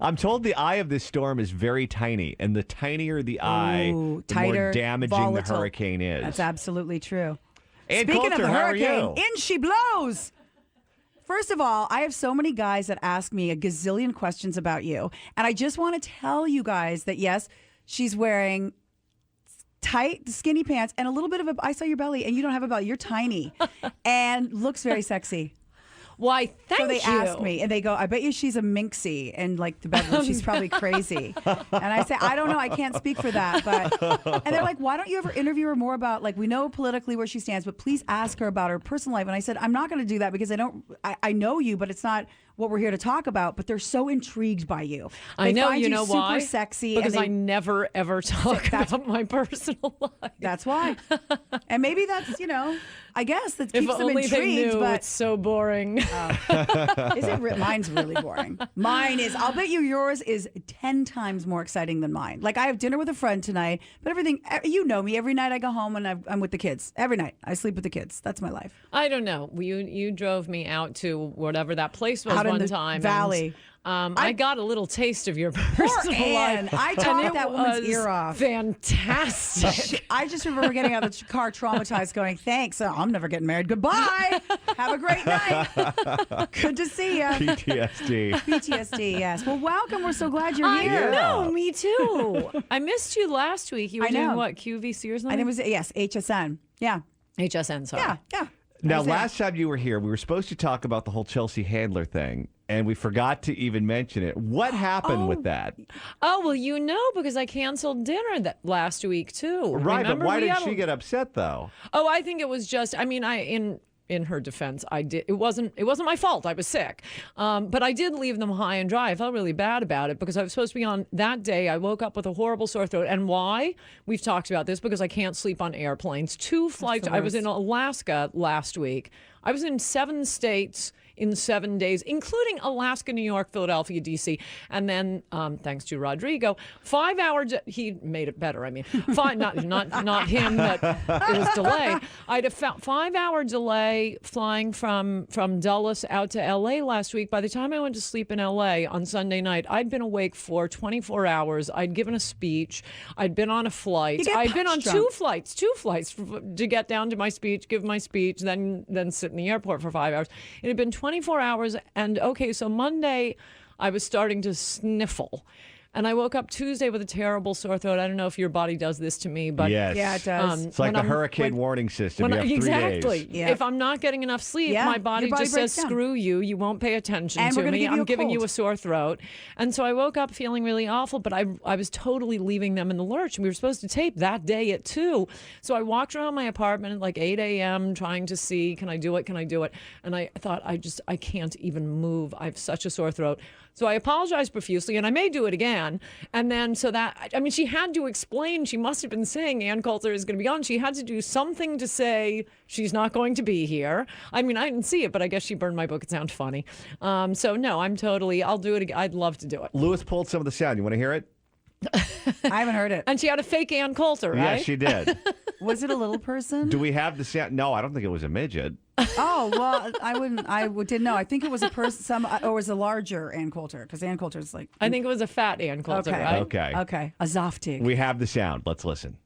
I'm told the eye of this storm is very tiny, and the tinier the eye, the tighter, more damaging volatile. the hurricane is. That's absolutely true. And Speaking Coulter, of the how are hurricane, you? in she blows. First of all, I have so many guys that ask me a gazillion questions about you. And I just want to tell you guys that, yes, she's wearing tight, skinny pants and a little bit of I saw your belly, and you don't have a belly. You're tiny and looks very sexy. Why, thank you. So they ask me, and they go, I bet you she's a minxie, and like the bedroom, she's probably crazy. And I say, I don't know, I can't speak for that. And they're like, why don't you ever interview her more about, like, we know politically where she stands, but please ask her about her personal life. And I said, I'm not going to do that because I know you, but it's not what we're here to talk about. But they're so intrigued by you. I know, find you know super why? Sexy. Because and I never, ever talk about my personal life. That's why. And maybe that's, I guess that If keeps them only intrigued. they knew, but it's so boring. Mine's really boring. Mine is, I'll bet you yours is 10 times more exciting than mine. Like, I have dinner with a friend tonight, but everything, you know me, every night I go home and I'm with the kids. Every night I sleep with the kids. That's my life. I don't know. You drove me out to whatever that place was Out in one the time. valley. And, I got a little taste of your Poor personal Ann. life. I and talked it that woman's was ear off. Fantastic. I just remember getting out of the car traumatized going, thanks, I'm never getting married. Goodbye. Have a great night. Good to see you. PTSD. PTSD, yes. Well, welcome. We're so glad you're here. I know, me too. I missed you last week. You were doing what, QVC or something? I think it was, yes, HSN. Yeah. HSN, sorry. Yeah. Now, last time you were here, we were supposed to talk about the whole Chelsea Handler thing, and we forgot to even mention it. What happened with that? Oh, well, because I canceled dinner that last week, too. Right, Remember? but why did she get upset, though? Oh, I think it was just, in her defense, it wasn't my fault. I was sick. But I did leave them high and dry. I felt really bad about it because I was supposed to be on that day. I woke up with a horrible sore throat. And why? We've talked about this because I can't sleep on airplanes. 2 flights. I was in Alaska last week. I was in 7 states in 7 days, including Alaska, New York, Philadelphia, D.C. And then, thanks to Rodrigo, 5 hours. He made it better. I mean, not him, but it was delay. I had a 5-hour delay flying from Dulles out to L.A. last week. By the time I went to sleep in L.A. on Sunday night, I'd been awake for 24 hours. I'd given a speech. I'd been on a flight. I'd been on two flights to get down to my speech, give my speech, then sit in the airport for 5 hours. It had been 24 hours, and so Monday I was starting to sniffle. And I woke up Tuesday with a terrible sore throat. I don't know if your body does this to me, but yes. Yeah, it does. It's like the hurricane warning system. You have 3 exactly. days. Yeah. If I'm not getting enough sleep, my body just says, breaks down. screw you. You won't pay attention And to we're gonna me. give you I'm a giving cold. you a sore throat. And so I woke up feeling really awful, but I was totally leaving them in the lurch. We were supposed to tape that day at 2. So I walked around my apartment at like 8 a.m. trying to see, can I do it? And I thought, I can't even move. I have such a sore throat. So I apologized profusely, and I may do it again. And then she had to explain. She must have been saying Ann Coulter is going to be on. She had to do something to say she's not going to be here. I mean, I didn't see it, but I guess she burned my book. It sounds funny. So no, I'll do it again. I'd love to do it. Lewis pulled some of the sound. You want to hear it? I haven't heard it. And she had a fake Ann Coulter, right? Yeah, she did. Was it a little person? Do we have the sound? No, I don't think it was a midget. Oh, well, I didn't know. I think it was a person, or was a larger Ann Coulter, because Ann Coulter is like... I think it was a fat Ann Coulter, right? Okay. A Zoftig. We have the sound. Let's listen.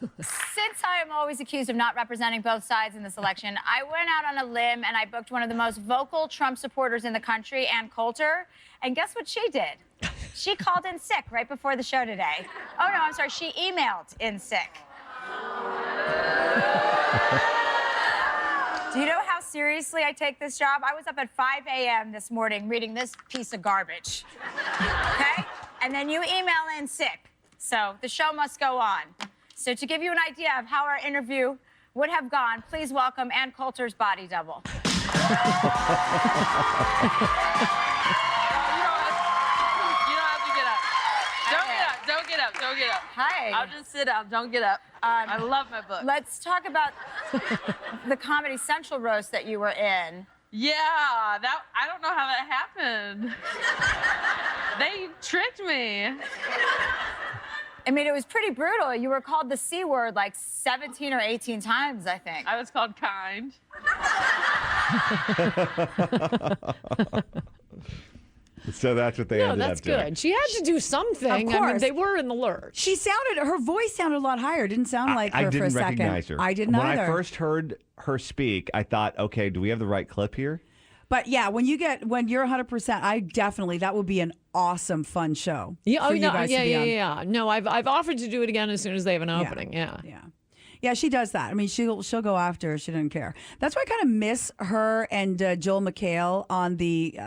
Since I am always accused of not representing both sides in this election, I went out on a limb and I booked one of the most vocal Trump supporters in the country, Ann Coulter. And guess what she did? She called in sick right before the show today. Oh, no, I'm sorry. She emailed in sick. Do you know how seriously I take this job? I was up at 5 a.m. this morning reading this piece of garbage. Okay? And then you email in sick. So the show must go on. So to give you an idea of how our interview would have gone, please welcome Ann Coulter's body double. You don't have to get up. Don't get up. Hi. I'll just sit down. Don't get up. I love my book. Let's talk about the Comedy Central roast that you were in. Yeah, I don't know how that happened. They tricked me. I mean, it was pretty brutal. You were called the C word like 17 or 18 times, I think. I was called kind. So that's what they No, ended that's up doing. good. She had to do something. Of I mean, course. they were in the lurch. Her voice sounded a lot higher. Didn't sound like I her for a didn't second. recognize her. I didn't when either. I first heard her speak, I thought, okay, do we have the right clip here? But yeah, when you're 100%, that would be an awesome, fun show. Yeah, for you no, guys to be on. yeah. No, I've offered to do it again as soon as they have an opening. Yeah. Yeah, she does that. I mean, she'll go after her. She doesn't care. That's why I kind of miss her and Joel McHale on the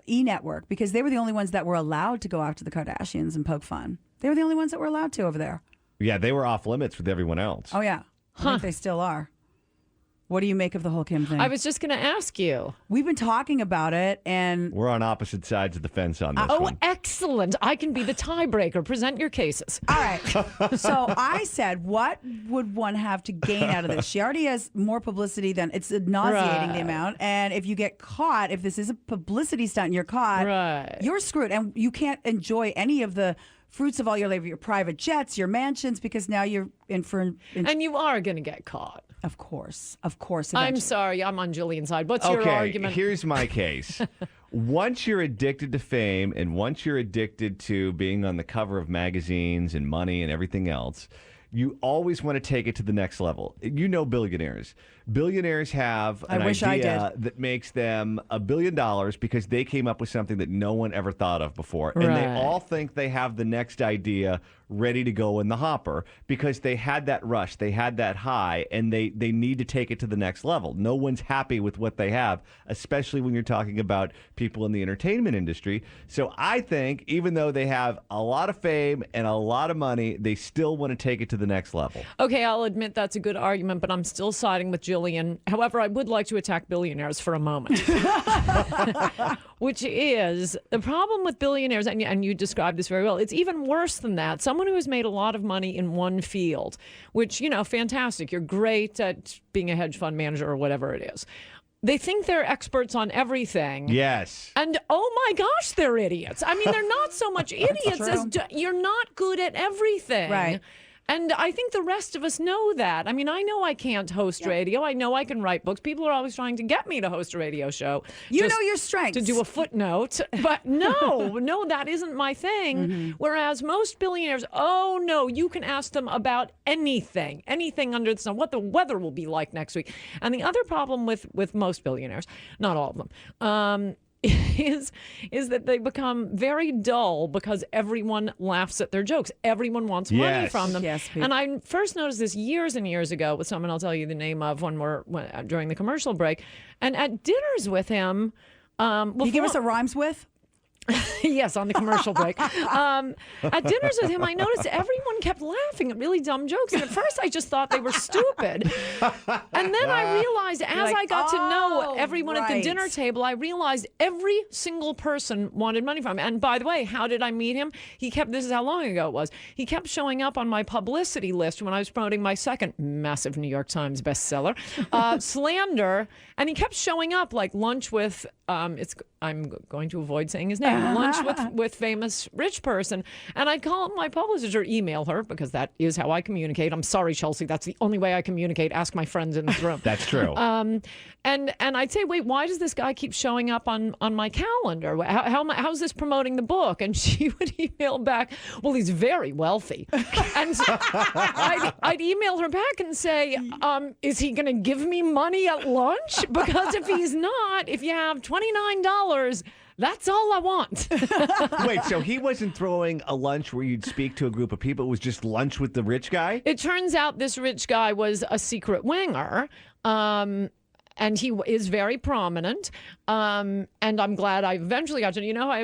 E! Network, because they were the only ones that were allowed to go after the Kardashians and poke fun. They were the only ones that were allowed to over there. Yeah, they were off limits with everyone else. Oh, yeah. I think they still are. What do you make of the whole Kim thing? I was just going to ask you. We've been talking about it, and We're on opposite sides of the fence on this Oh, one. excellent. I can be the tiebreaker. Present your cases. all right. So I said, what would one have to gain out of this? She already has more publicity than it's nauseating the Right. amount. And if you get caught, if this is a publicity stunt and you're caught, Right. you're screwed. And you can't enjoy any of the fruits of all your labor, your private jets, your mansions, because now you're in for. And you are going to get caught. Of course. I'm Eventually. sorry. I'm on Jillian's side. What's your argument? Here's my case. Once you're addicted to fame and once you're addicted to being on the cover of magazines and money and everything else, you always want to take it to the next level. You know billionaires. Billionaires have an I wish I idea did. that makes them $1 billion because they came up with something that no one ever thought of before. And they Right. all think they have the next idea ready to go in the hopper because they had that rush, they had that high, and they need to take it to the next level. No one's happy with what they have, especially when you're talking about people in the entertainment industry. So I think even though they have a lot of fame and a lot of money, they still want to take it to the next level. Okay, I'll admit that's a good argument, but I'm still siding with Jillian. However, I would like to attack billionaires for a moment. Which is the problem with billionaires, and you described this very well. It's even worse than that. Someone who has made a lot of money in one field, which, fantastic. You're great at being a hedge fund manager or whatever it is. They think they're experts on everything. Yes. And oh my gosh, they're idiots. I mean, they're not so much idiots as you're not good at everything. Right. And I think the rest of us know that. I mean, I know I can't host radio. I know I can write books. People are always trying to get me to host a radio show. You just know your strengths. to do a footnote. But no, that isn't my thing. Whereas most billionaires, oh no, you can ask them about anything under the sun, what the weather will be like next week. And the other problem with most billionaires, not all of them, is that they become very dull because everyone laughs at their jokes. Everyone wants money Yes. from them. Yes, Pete. And I first noticed this years and years ago with someone I'll tell you the name of during the commercial break. And at dinners with him, Can you give us a rhymes with? yes, on the commercial break. At dinners with him, I noticed everyone kept laughing at really dumb jokes. And at first, I just thought they were stupid. And then I realized, as I got to know everyone at the dinner table, I realized every single person wanted money from him. And by the way, how did I meet him? This is how long ago it was. He kept showing up on my publicity list when I was promoting my second massive New York Times bestseller, Slander. And he kept showing up like lunch with, I'm going to avoid saying his name, lunch with famous rich person. And I'd call my publicist or email her because that is how I communicate. I'm sorry, Chelsea. That's the only way I communicate. Ask my friends in this room. That's true. And I'd say, wait, why does this guy keep showing up on my calendar? How's this promoting the book? And she would email back, well, he's very wealthy. And so I'd email her back and say, is he going to give me money at lunch? Because if he's not, if you have $29, that's all I want. Wait, so he wasn't throwing a lunch where you'd speak to a group of people? It was just lunch with the rich guy? It turns out this rich guy was a secret winger. And he is very prominent. And I'm glad I eventually got to, I've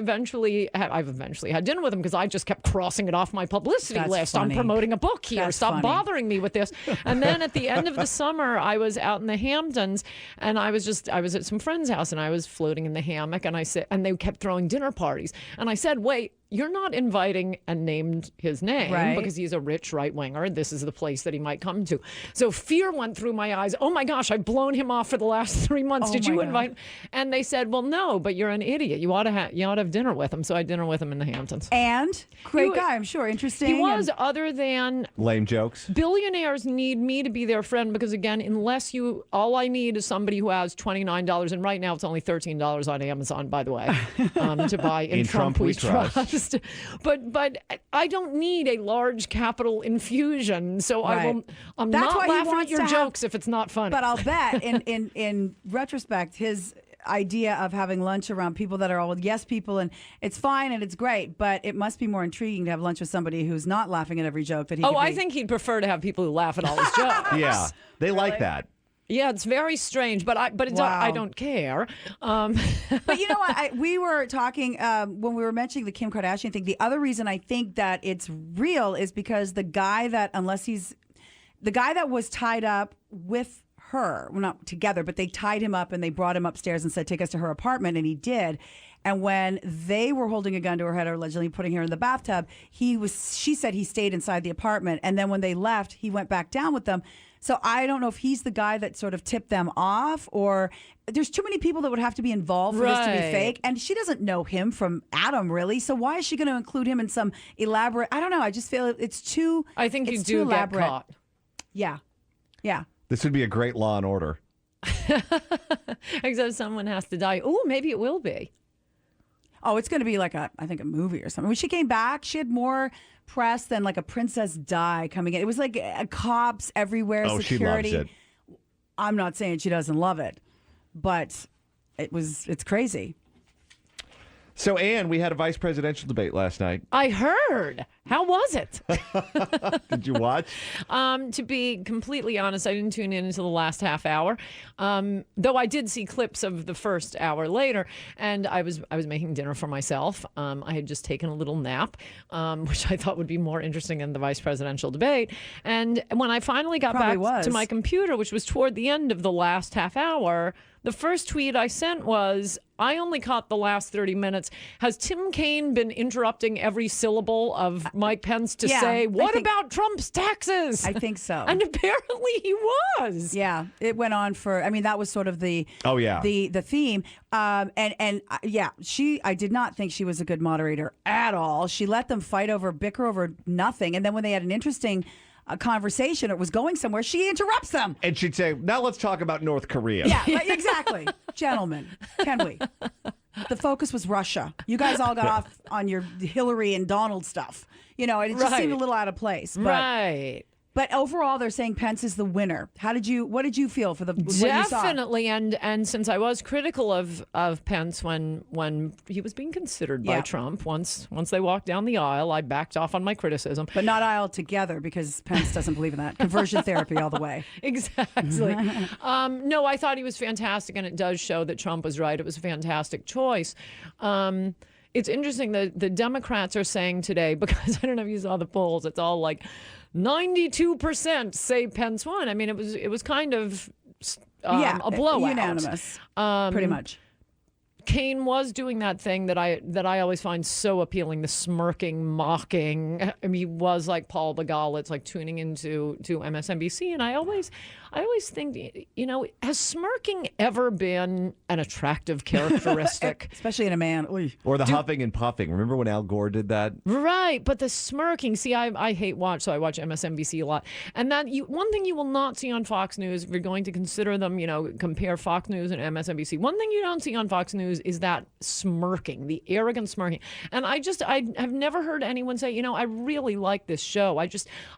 eventually had dinner with him because I just kept crossing it off my publicity That's list. funny. I'm promoting a book here. That's Stop funny. bothering me with this. And then at the end of the summer, I was out in the Hamptons and I was at some friend's house and I was floating in the hammock and they kept throwing dinner parties. And I said, wait, you're not inviting and named his name Right. because he's a rich right winger. This is the place that he might come to. So fear went through my eyes. Oh my gosh, I've blown him off for the last 3 months. Oh Did you my invite him? And they said, well, no, but you're an idiot. You ought to have dinner with him. So I had dinner with him in the Hamptons. And great He- guy, I'm sure. Interesting. He was, and- other than Lame jokes. billionaires need me to be their friend because, again, unless all I need is somebody who has $29, and right now it's only $13 on Amazon, by the way, to buy in Trump we trust. But I don't need a large capital infusion, so Right. I'm That's not why he laughing at wants your to have- jokes if it's not funny. But I'll bet in retrospect, his idea of having lunch around people that are all yes people, and it's fine and it's great, but it must be more intriguing to have lunch with somebody who's not laughing at every joke that he could I be. think he'd prefer to have people who laugh at all his jokes. Yeah, they like that. Yeah, it's very strange, but Wow. I don't care. But you know what? We were talking when we were mentioning the Kim Kardashian thing. The other reason I think that it's real is because the guy that was tied up with her, well, not together, but they tied him up and they brought him upstairs and said, take us to her apartment. And he did. And when they were holding a gun to her head or allegedly putting her in the bathtub, she said he stayed inside the apartment. And then when they left, he went back down with them. So I don't know if he's the guy that sort of tipped them off, or there's too many people that would have to be involved for this to be Right. fake. And she doesn't know him from Adam, really. So why is she going to include him in some elaborate? I don't know. I just feel it's too. I think you it's do too get elaborate. caught. Yeah, yeah. This would be a great Law and Order. Except someone has to die. Oh, maybe it will be. Oh, it's going to be like I think a movie or something. When she came back, she had more press than like a Princess Di coming in. It was like cops everywhere, Oh, security. she loves it. I'm not saying she doesn't love it, but it's crazy. So, Ann, we had a vice presidential debate last night. I heard. How was it? Did you watch? To be completely honest, I didn't tune in until the last half hour. Though I did see clips of the first hour later, and I was making dinner for myself. I had just taken a little nap, which I thought would be more interesting than the vice presidential debate. And when I finally got Probably back was. to my computer, which was toward the end of the last half hour, the first tweet I sent was, I only caught the last 30 minutes. Has Tim Kaine been interrupting every syllable of Mike Pence to Yeah, say, I what think- about Trump's taxes? I think so. And apparently he was. Yeah, it went on for. I mean, that was sort of the. Oh, yeah. The theme. Yeah, I did not think she was a good moderator at all. She let them bicker over nothing, and then when they had an interesting conversation or was going somewhere, she interrupts them. And she'd say, now let's talk about North Korea. Yeah, right, exactly. Gentlemen, can we? The focus was Russia. You guys all got off on your Hillary and Donald stuff. You know, it just seemed a Right. little out of place. But, Right. but overall, they're saying Pence is the winner. What did you feel for the what you saw? Definitely, and since I was critical of Pence when he was being considered by Yeah. Trump, once they walked down the aisle, I backed off on my criticism. But not aisle together because Pence doesn't believe in that. Conversion therapy all the way. Exactly. No, I thought he was fantastic, and it does show that Trump was right. It was a fantastic choice. It's interesting that the Democrats are saying today, because I don't know if you saw the polls, it's all like 92% say Pence won. I mean, it was kind of a blowout. Unanimous, pretty much. Kaine was doing that thing that I always find so appealing, the smirking, mocking. I mean, he was like Paul Begala. It's like tuning into MSNBC, and I always think, you know, has smirking ever been an attractive characteristic? Especially in a man. Oy. Or the huffing and puffing. Remember when Al Gore did that? Right, but the smirking. See, I hate watch, so I watch MSNBC a lot. And one thing you will not see on Fox News, if you're going to consider them, you know, compare Fox News and MSNBC. One thing you don't see on Fox News is that smirking, the arrogant smirking. And I have never heard anyone say, you know, I really like this show. I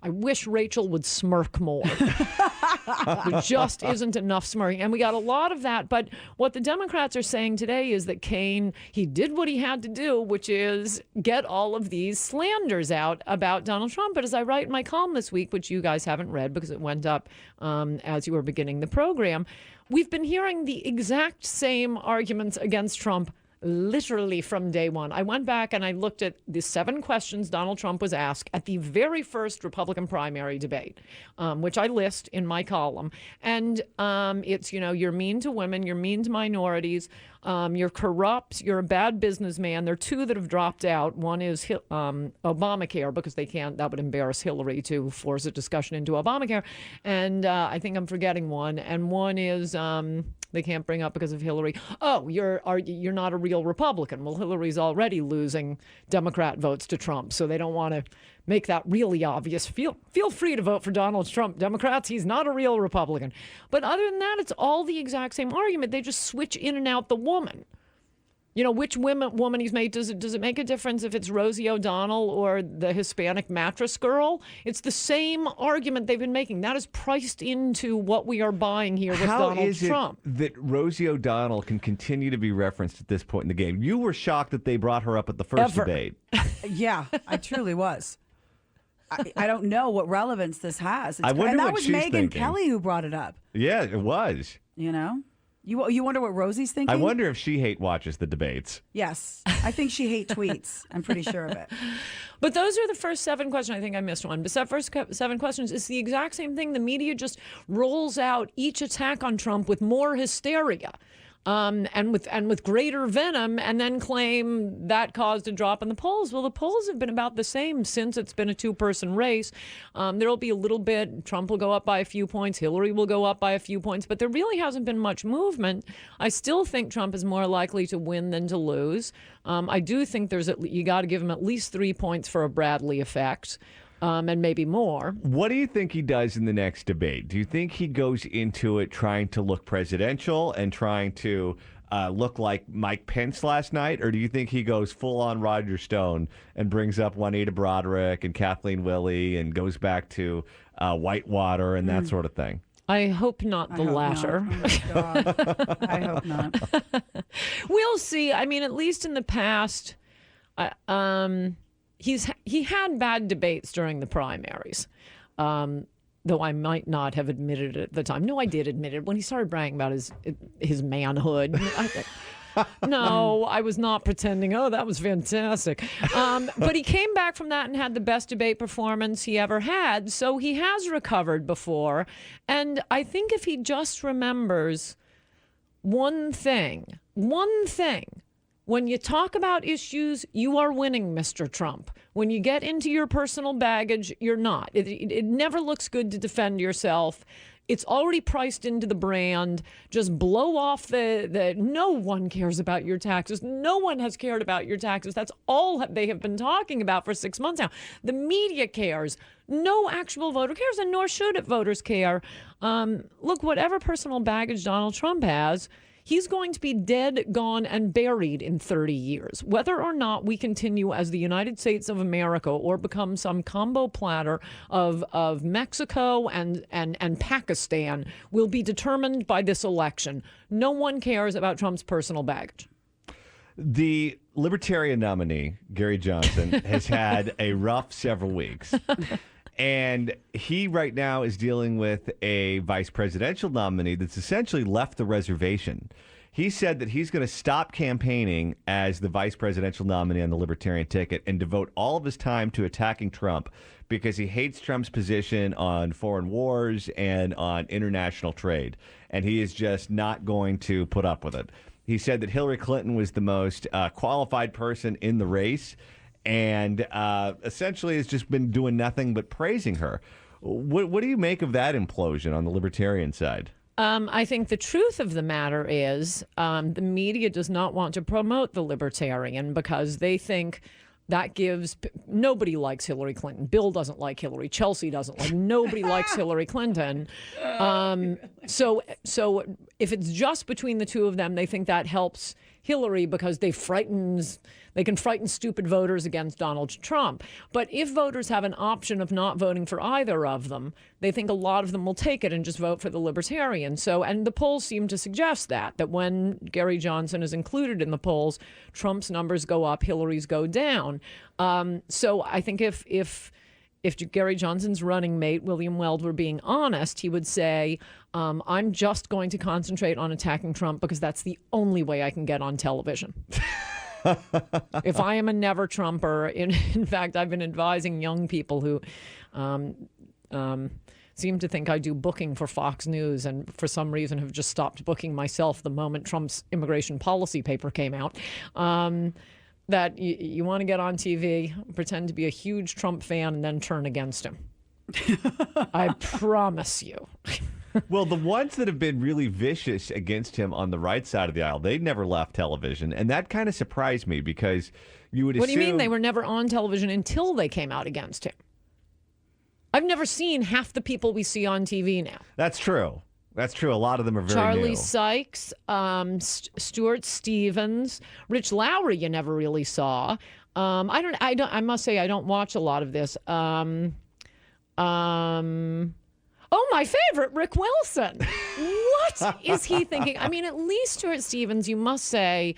wish Rachel would smirk more. There just isn't enough smirking. And we got a lot of that. But what the Democrats are saying today is that Kaine, he did what he had to do, which is get all of these slanders out about Donald Trump. But as I write in my column this week, which you guys haven't read because it went up as you were beginning the program, we've been hearing the exact same arguments against Trump literally from day one. I went back and I looked at the 7 questions Donald Trump was asked at the very first Republican primary debate, which I list in my column. And it's, you know, you're mean to women, you're mean to minorities, You're corrupt. You're a bad businessman. There are two that have dropped out. One is Obamacare, because they can't. That would embarrass Hillary to force a discussion into Obamacare. And I think I'm forgetting one. And one is they can't bring up because of Hillary. Oh, you're not a real Republican. Well, Hillary's already losing Democrat votes to Trump, so they don't want to make that really obvious. Feel free to vote for Donald Trump, Democrats. He's not a real Republican. But other than that, it's all the exact same argument. They just switch in and out the woman. You know, which woman he's made. Does it make a difference if it's Rosie O'Donnell or the Hispanic mattress girl? It's the same argument they've been making. That is priced into what we are buying here with Donald Trump. How is it that Rosie O'Donnell can continue to be referenced at this point in the game? You were shocked that they brought her up at the first debate. Yeah, I truly was. I don't know what relevance this has. I wonder and that what was she's Megyn thinking. Kelly who brought it up. Yeah, it was. You know? You wonder what Rosie's thinking? I wonder if she hate watches the debates. Yes. I think she hate tweets. I'm pretty sure of it. But those are the first 7 questions. I think I missed one. But the first 7 questions is the exact same thing. The media just rolls out each attack on Trump with more hysteria. And with greater venom, and then claim that caused a drop in the polls. Well, the polls have been about the same since it's been a 2-person race. There'll be a little bit. Trump will go up by a few points. Hillary will go up by a few points. But there really hasn't been much movement. I still think Trump is more likely to win than to lose. I do think you got to give him at least 3 points for a Bradley effect. And maybe more. What do you think he does in the next debate? Do you think he goes into it trying to look presidential and trying to look like Mike Pence last night? Or do you think he goes full-on Roger Stone and brings up Juanita Broderick and Kathleen Willey and goes back to Whitewater and that sort of thing? I hope not the latter. Not. Oh my God. I hope not. We'll see. I mean, at least in the past... He had bad debates during the primaries, though I might not have admitted it at the time. No, I did admit it when he started bragging about his manhood. No, I was not pretending. Oh, that was fantastic. But he came back from that and had the best debate performance he ever had. So he has recovered before. And I think if he just remembers one thing. When you talk about issues, you are winning, Mr. Trump. When you get into your personal baggage, you're not. It never looks good to defend yourself. It's already priced into the brand. Just blow off the no one cares about your taxes. No one has cared about your taxes. That's all they have been talking about for 6 months now. The media cares. No actual voter cares, and nor should voters care. Look, whatever personal baggage Donald Trump has, he's going to be dead, gone, and buried in 30 years. Whether or not we continue as the United States of America or become some combo platter of Mexico and Pakistan will be determined by this election. No one cares about Trump's personal baggage. The Libertarian nominee, Gary Johnson, has had a rough several weeks. And he right now is dealing with a vice presidential nominee that's essentially left the reservation. He said that he's going to stop campaigning as the vice presidential nominee on the Libertarian ticket and devote all of his time to attacking Trump because he hates Trump's position on foreign wars and on international trade. And he is just not going to put up with it. He said that Hillary Clinton was the most qualified person in the race, and essentially has just been doing nothing but praising her. What do you make of that implosion on the Libertarian side? I think the truth of the matter is the media does not want to promote the Libertarian because they think that gives... Nobody likes Hillary Clinton. Bill doesn't like Hillary. Chelsea doesn't like... Nobody likes Hillary Clinton. So if it's just between the two of them, they think that helps Hillary because they can frighten stupid voters against Donald Trump. But if voters have an option of not voting for either of them, they think a lot of them will take it and just vote for the Libertarian. And the polls seem to suggest that when Gary Johnson is included in the polls, Trump's numbers go up, Hillary's go down. So I think if Gary Johnson's running mate, William Weld, were being honest, he would say, I'm just going to concentrate on attacking Trump because that's the only way I can get on television. If I am a never Trumper, in fact, I've been advising young people who seem to think I do booking for Fox News, and for some reason have just stopped booking myself the moment Trump's immigration policy paper came out. That you want to get on TV, pretend to be a huge Trump fan, and then turn against him. I promise you. Well, the ones that have been really vicious against him on the right side of the aisle, they never left television. And that kind of surprised me because you would assume... What do you mean they were never on television until they came out against him? I've never seen half the people we see on TV now. That's true. That's true. A lot of them are very Charlie new. Sykes, Stuart Stevens, Rich Lowry you never really saw. I must say I don't watch a lot of this. Oh, my favorite, Rick Wilson. What is he thinking? I mean, at least Stuart Stevens, you must say,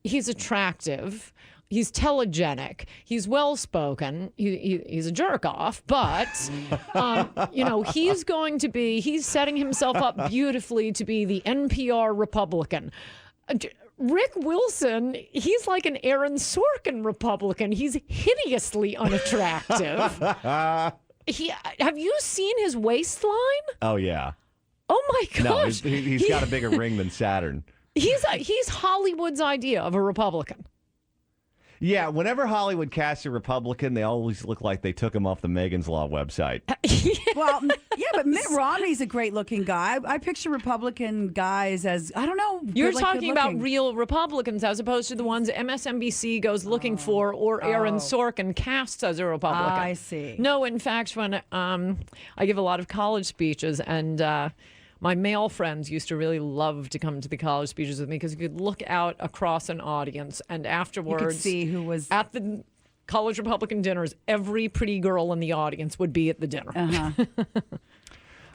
he's attractive. He's telegenic. He's well-spoken. He's a jerk-off, but, he's setting himself up beautifully to be the NPR Republican. Rick Wilson, he's like an Aaron Sorkin Republican. He's hideously unattractive. Have you seen his waistline? Oh, yeah. Oh, my gosh. No, he's got a bigger ring than Saturn. He's Hollywood's idea of a Republican. Yeah, whenever Hollywood casts a Republican, they always look like they took him off the Megan's Law website. Well, yeah, but Mitt Romney's a great-looking guy. I picture Republican guys as, I don't know. You're talking about real Republicans as opposed to the ones MSNBC goes looking for or Aaron Sorkin casts as a Republican. I see. No, in fact, when I give a lot of college speeches, and my male friends used to really love to come to the college speeches with me because you could look out across an audience, and afterwards, you could see who was at the college Republican dinners. Every pretty girl in the audience would be at the dinner.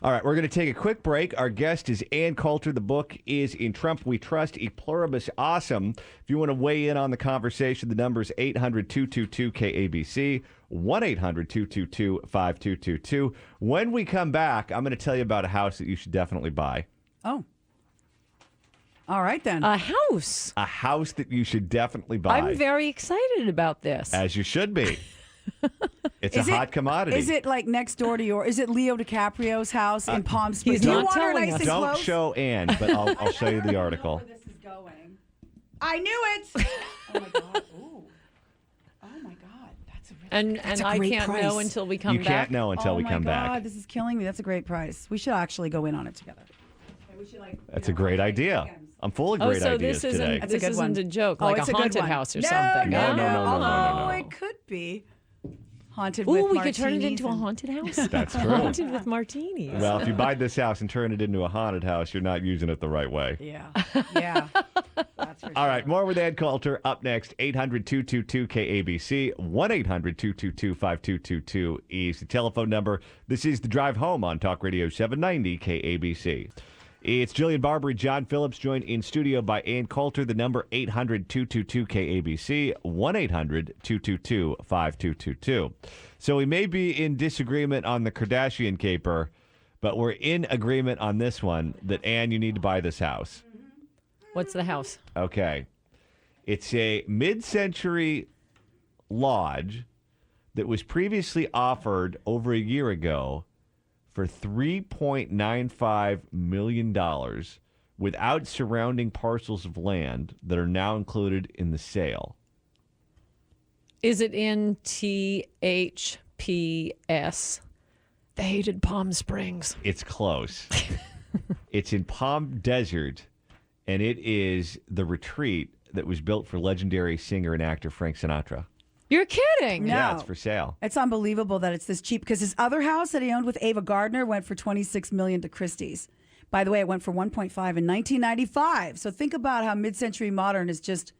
All right, we're going to take a quick break. Our guest is Ann Coulter. The book is In Trump We Trust, E Pluribus Awesome. If you want to weigh in on the conversation, the number is 800-222-KABC, 1-800-222-5222. When we come back, I'm going to tell you about a house that you should definitely buy. Oh. All right, then. A house. A house that you should definitely buy. I'm very excited about this. As you should be. It's a hot commodity. Is it like next door to is it Leo DiCapro's house in Palm Springs? he's Do you not want her telling nice us. and Don't close? show Ann, but I'll show you the article. Where this is going. I knew it. Oh my god. Ooh. Oh my god. That's a really And a I great can't price. know until we come You back. can't know until we come Oh my god, back. this is killing me. That's a great price. We should actually go in on it together. We should That's a great idea. I'm full of Oh, great so ideas this isn't today. That's a this good isn't one. a joke, Oh, like it's a good haunted one. house or No, something. No, No. Although it could be haunted with Ooh, we could turn it martinis into a and- haunted house. That's true. Haunted with martinis. Well, if you buy this house and turn it into a haunted house, you're not using it the right way. Yeah. Yeah. That's for All sure. right, more with Ann Coulter up next. 800-222-KABC, 1-800-222-5222 is the telephone number. This is The Drive Home on Talk Radio 790 KABC. It's Jillian, Barberie, John Phillips, joined in studio by Ann Coulter. The number 800-222-KABC, 1-800-222-5222. So we may be in disagreement on the Kardashian caper, but we're in agreement on this one that, Ann, you need to buy this house. What's the house? Okay. It's a mid-century lodge that was previously offered over a year ago for $3.95 million without surrounding parcels of land that are now included in the sale. Is it in THPS? The hated Palm Springs. It's close. It's in Palm Desert, and it is the retreat that was built for legendary singer and actor Frank Sinatra. You're kidding. No. Yeah, it's for sale. It's unbelievable that it's this cheap because his other house that he owned with Ava Gardner went for $26 million to Christie's. By the way, it went for 1.5 in 1995. So think about how mid-century modern is just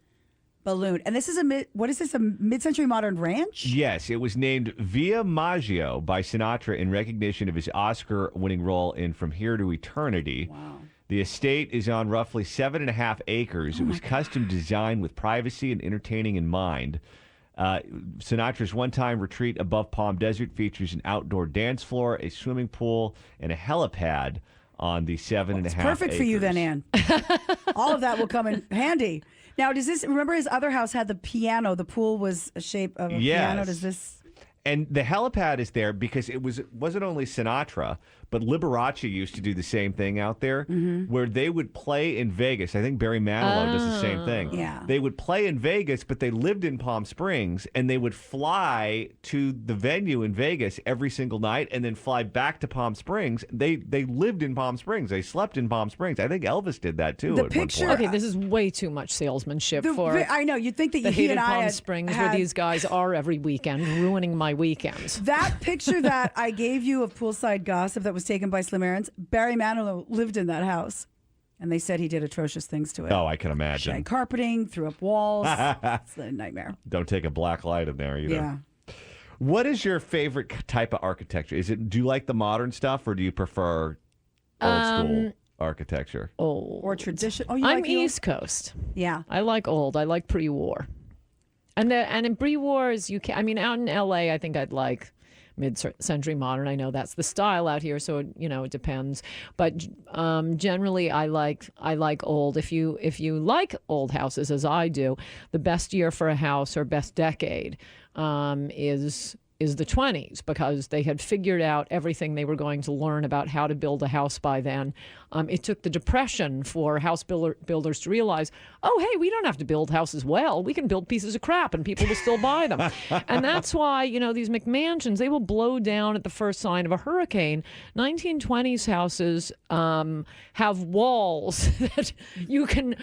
ballooned. And this is a mid-century modern ranch? Yes, it was named Via Maggio by Sinatra in recognition of his Oscar-winning role in From Here to Eternity. Wow. The estate is on roughly 7.5 acres. It was custom designed with privacy and entertaining in mind. Sinatra's one-time retreat above Palm Desert features an outdoor dance floor, a swimming pool, and a helipad on the 7.5 acres. Perfect for you then, Ann. All of that will come in handy. Now, remember his other house had the piano? The pool was a shape of a piano. Does this? And the helipad is there because it wasn't only Sinatra, but Liberace used to do the same thing out there, where they would play in Vegas. I think Barry Manilow does the same thing. Yeah. They would play in Vegas, but they lived in Palm Springs, and they would fly to the venue in Vegas every single night, and then fly back to Palm Springs. They lived in Palm Springs. They slept in Palm Springs. I think Elvis did that too. The at picture- one point. Okay, this is way too much salesmanship for I know. You'd think that the he hated and I Palm had, Springs, where these guys are every weekend, ruining my weekends. That picture that I gave you of poolside gossip that was taken by Slim Aarons, Barry Manilow lived in that house. And they said he did atrocious things to it. Oh, I can imagine. Shag carpeting, threw up walls. It's a nightmare. Don't take a black light in there either. Yeah. What is your favorite type of architecture? Do you like the modern stuff, or do you prefer old school architecture? Oh, Or tradition. Oh, you I'm like the old- East Coast. Yeah. I like old. I like pre-war. And in pre-wars, you can. I mean, out in LA, I think I'd like mid-century modern. I know that's the style out here, so it depends. But generally, I like old. If you like old houses, as I do, the best year for a house or best decade is the 20s, because they had figured out everything they were going to learn about how to build a house by then. It took the Depression for house builders to realize, oh, hey, we don't have to build houses well. We can build pieces of crap and people will still buy them. And that's why, these McMansions, they will blow down at the first sign of a hurricane. 1920s houses have walls that you can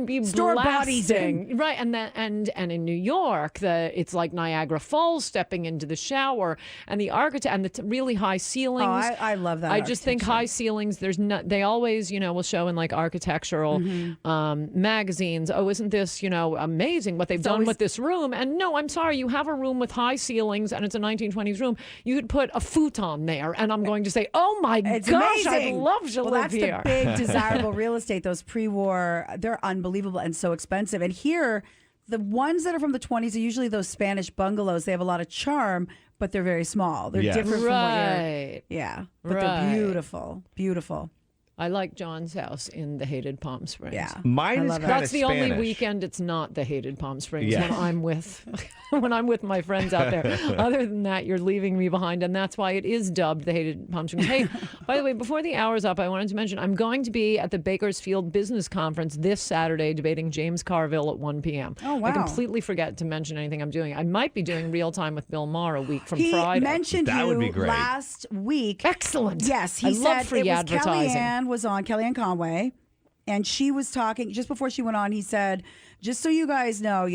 be Store bodies blasting. Right, and in New York, it's like Niagara Falls stepping into the shower, and the architect and the really high ceilings. Oh, I love that. I just think high ceilings. They always will show in like architectural magazines. Oh, isn't this amazing what they've done with this room? And no, I'm sorry, you have a room with high ceilings and it's a 1920s room. You could put a futon there, and I'm going to say, oh my It's gosh, amazing. I'd love to live here. That's the big desirable real estate. Those pre-war, they're unbelievable and so expensive. And here, the ones that are from the 20s are usually those Spanish bungalows. They have a lot of charm, but they're very small. They're Yes. different from what Right. you're... Yeah. But Right. they're beautiful. Beautiful. I like John's house in the hated Palm Springs. Yeah. Mine I is love it. kind of That's the Spanish. only weekend it's not the hated Palm Springs Yeah. when I'm with my friends out there. Other than that, you're leaving me behind, and that's why it is dubbed the hated Palm Springs. Hey, by the way, before the hour's up, I wanted to mention I'm going to be at the Bakersfield Business Conference this Saturday debating James Carville at 1 p.m. Oh, wow. I completely forget to mention anything I'm doing. I might be doing Real Time with Bill Maher a week from He Friday. mentioned That you would be great. last week. Excellent. Yes, he I said love free it was advertising. Kellyanne was on, Conway, and she was talking just before she went on. He said, just so you guys know,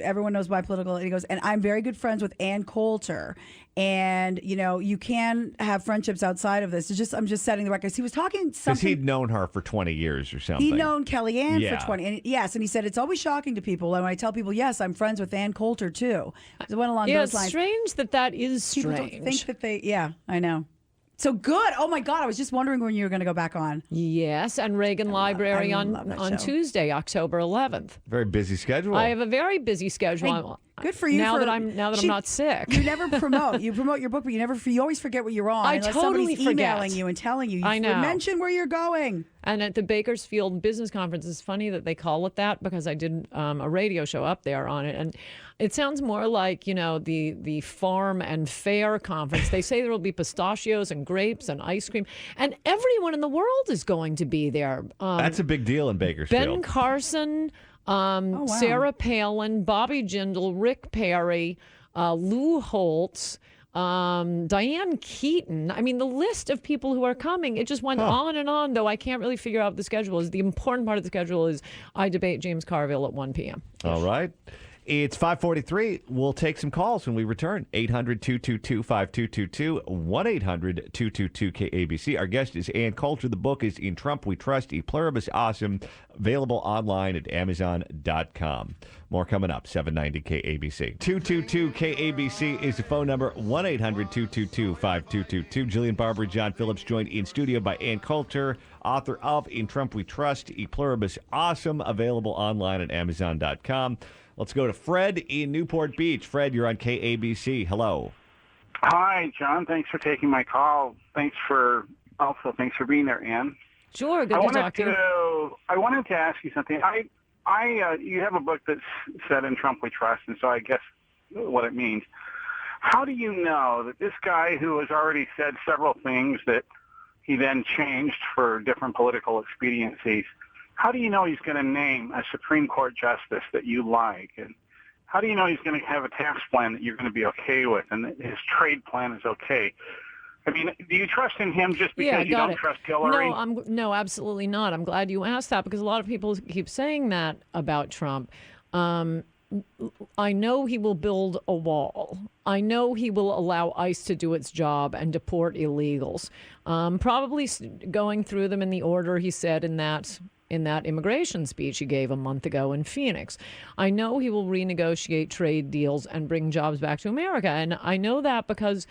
everyone knows my political. And he goes, and I'm very good friends with Ann Coulter, and you can have friendships outside of this. I'm just setting the record. He was talking Because something. he'd known her for 20 years or something. He'd known Kellyanne Yeah. for 20. And yes, and he said, it's always shocking to people. And when I tell people, yes, I'm friends with Ann Coulter, too. It went along Yeah, those it's lines. strange that is People strange. don't think that they, yeah, I know. So good. Oh, my God. I was just wondering when you were going to go back on. Yes, and Reagan Library I on love that show. Tuesday, October 11th. Very busy schedule. I have a very busy schedule. Good for you. Now that I'm not sick. You never promote. You promote your book, but you always forget what you're on. I unless totally somebody's forget. emailing you and telling you. I know. Mention where you're going. And at the Bakersfield Business Conference, it's funny that they call it that because I did a radio show up there on it, and it sounds more like the farm and fair conference. They say there will be pistachios and grapes and ice cream, and everyone in the world is going to be there. That's a big deal in Bakersfield. Ben Carson, wow. Sarah Palin, Bobby Jindal, Rick Perry, Lou Holtz, Diane Keaton. I mean, the list of people who are coming, it just went on and on, though I can't really figure out what the schedule is. The important part of the schedule is I debate James Carville at 1 p.m. All right. It's 5:43. We'll take some calls when we return. 800-222-5222, 1-800-222-KABC. Our guest is Ann Coulter. The book is In Trump We Trust, E Pluribus Awesome, available online at Amazon.com. More coming up, 790 KABC. 222-KABC is the phone number, 1-800-222-5222. Jillian, Barberie, John Phillips, joined in studio by Ann Coulter, author of In Trump We Trust, E Pluribus Awesome, available online at Amazon.com. Let's go to Fred in Newport Beach. Fred, you're on KABC. Hello. Hi, John. Thanks for taking my call. Thanks for being there, Ann. Sure, good to talk to you. I wanted to ask you something. You have a book that's said In Trump We Trust, and so I guess what it means. How do you know that this guy who has already said several things that he then changed for different political expediencies, how do you know he's going to name a Supreme Court justice that you like? And how do you know he's going to have a tax plan that you're going to be okay with and that his trade plan is okay? I mean, do you trust in him just because you don't trust Hillary? No, absolutely not. I'm glad you asked that because a lot of people keep saying that about Trump. I know he will build a wall. I know he will allow ICE to do its job and deport illegals, probably going through them in the order he said in that immigration speech he gave a month ago in Phoenix. I know he will renegotiate trade deals and bring jobs back to America. And I know that because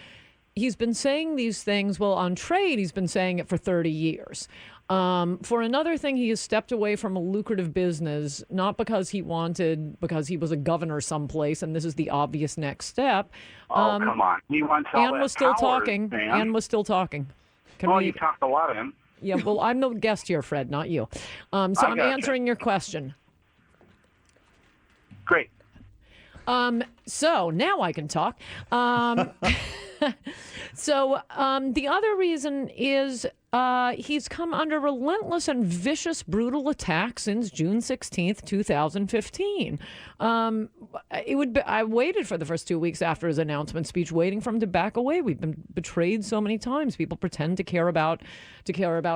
he's been saying these things. Well, on trade, he's been saying it for 30 years. For another thing, he has stepped away from a lucrative business, not because he was a governor someplace, and this is the obvious next step. Come on. He wants all Ann that was still power, talking. man. Ann was still talking. You talked a lot of him. Yeah, well, I'm the guest here, Fred, not you. So I'm answering your question. Great. So now I can talk. So the other reason is he's come under relentless and vicious, brutal attack since June 16th, 2015. I waited for the first 2 weeks after his announcement speech, waiting for him to back away. We've been betrayed so many times. People pretend to care about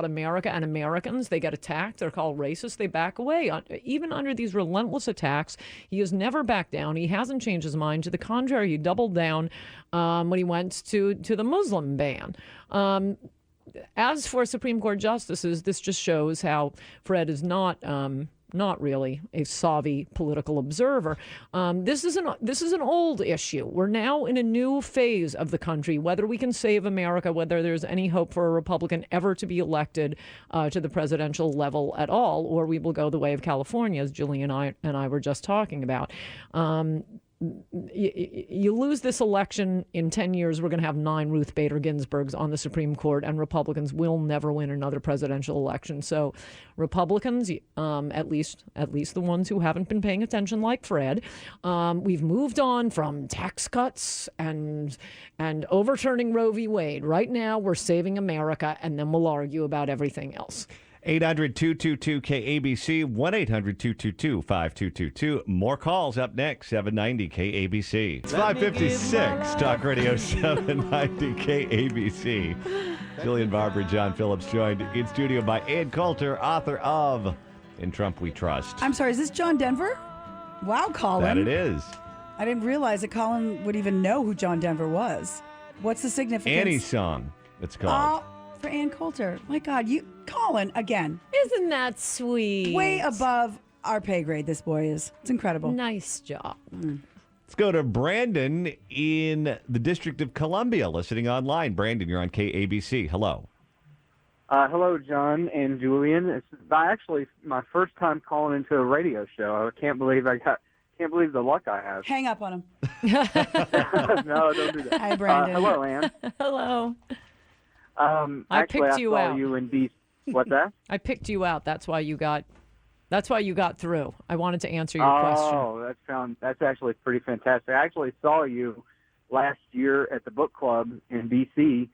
America and Americans. They get attacked. They're called racist. They back away. Even under these relentless attacks, he has never backed down. He hasn't changed his mind. To the contrary, he doubled down when he went to the Muslim ban. As for Supreme Court justices, this just shows how Fred is not really a savvy political observer. This is an old issue. We're now in a new phase of the country. Whether we can save America, whether there's any hope for a Republican ever to be elected to the presidential level at all, or we will go the way of California, as Jillian and I were just talking about. You lose this election, in 10 years, we're going to have 9 Ruth Bader Ginsburgs on the Supreme Court, and Republicans will never win another presidential election. So Republicans, at least the ones who haven't been paying attention like Fred, we've moved on from tax cuts and overturning Roe v. Wade. Right now, we're saving America, and then we'll argue about everything else. 800-222-KABC, 1-800-222-5222. More calls up next, 790 KABC. It's 556, Talk Radio 790 KABC. Jillian, Barberie, John Phillips, joined in studio by Ann Coulter, author of In Trump We Trust. I'm sorry, is this John Denver? Wow, Colin. That it is. I didn't realize that Colin would even know who John Denver was. What's the significance? Annie's song, it's called. For Ann Coulter. My God, Colin, again. Isn't that sweet? Way above our pay grade, this boy is. It's incredible. Nice job. Let's go to Brandon in the District of Columbia, listening online. Brandon, you're on KABC. Hello. Hello, John and Julian. It's actually my first time calling into a radio show. I can't believe the luck I have. Hang up on him. No, don't do that. Hi, Brandon. Hello, Ann. Hello. I picked you out. You in DC. What's that? I picked you out. That's why you got through. I wanted to answer your question. Oh, that's actually pretty fantastic. I actually saw you last year at the book club in DC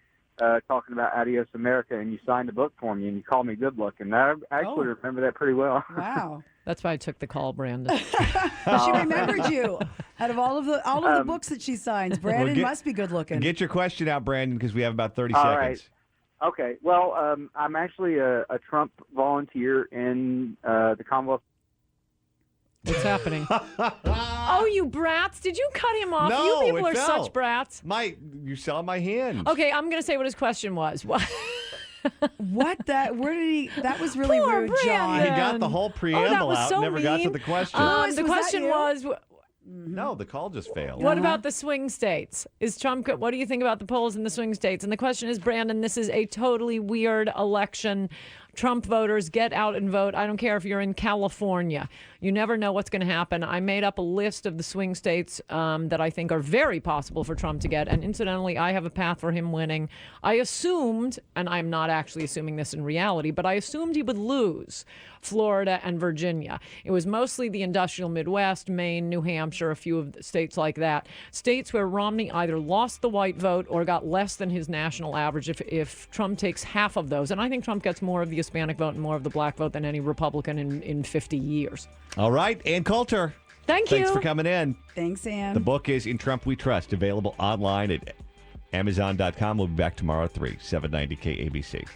talking about Adios America, and you signed a book for me, and you called me good looking. I actually remember that pretty well. Wow. That's why I took the call, Brandon. She remembered you. Out of all of the books that she signs, Brandon must be good looking. Get your question out, Brandon, because we have about 30 seconds. Right. Okay. Well, I'm actually a Trump volunteer in the Commonwealth. What's happening? Oh, you brats. Did you cut him off? No, you people it are fell. Such brats. You saw my hand. Okay, I'm going to say what his question was. What? That was really Poor rude, Brandon. John. He got the whole preamble was out, so never got to mean. the question. Lois, The was that question you? was, No, the call just failed. what about the swing states? Is Trump? What do you think about the polls in the swing states? And the question is, Brandon, this is a totally weird election. Trump voters, get out and vote. I don't care if you're in California. You never know what's going to happen. I made up a list of the swing states that I think are very possible for Trump to get. And incidentally, I have a path for him winning. I assumed, and I'm not actually assuming this in reality, but I assumed he would lose Florida and Virginia. It was mostly the industrial Midwest, Maine, New Hampshire, a few of the states like that. States where Romney either lost the white vote or got less than his national average if Trump takes half of those. And I think Trump gets more of the Hispanic vote and more of the black vote than any Republican in 50 years. All right, Ann Coulter. Thank you. Thanks for coming in. Thanks, Ann. The book is In Trump We Trust, available online at Amazon.com. We'll be back tomorrow at 3, 790 KABC.